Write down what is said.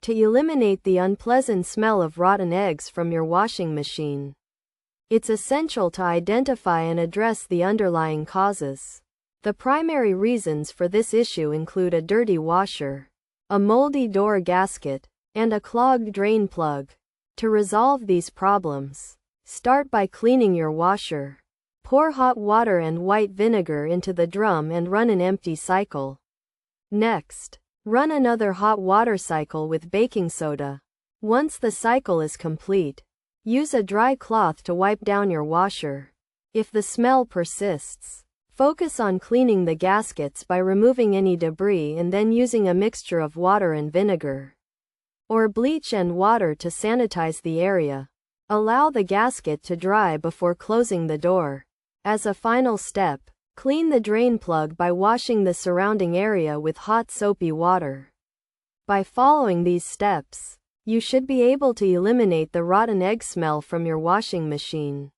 To eliminate the unpleasant smell of rotten eggs from your washing machine, it's essential to identify and address the underlying causes. The primary reasons for this issue include a dirty washer, a moldy door gasket, and a clogged drain plug. To resolve these problems, start by cleaning your washer. Pour hot water and white vinegar into the drum and run an empty cycle. Next, run another hot water cycle with baking soda. Once the cycle is complete, use a dry cloth to wipe down your washer. If the smell persists, focus on cleaning the gaskets by removing any debris and then using a mixture of water and vinegar, or bleach and water to sanitize the area. Allow the gasket to dry before closing the door. As a final step, clean the drain plug by washing the surrounding area with hot soapy water. By following these steps, you should be able to eliminate the rotten egg smell from your washing machine.